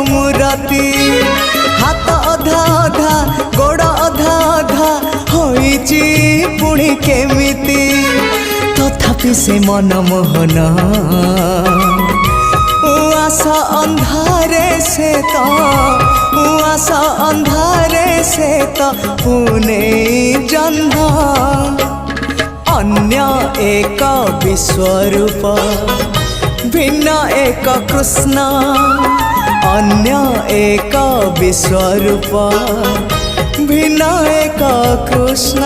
मुरती हाथ अधा अधा गोड़ अधा अधा होइची पुणी केमिति तथापि से मनमोहन उआसा अंधारे से तो उआसा अंधारे से तो पुणे जन्म अन्य एक विश्वरूप भिन्न एक कृष्ण अन्य एक विश्वरूप भिन्न एक कृष्ण।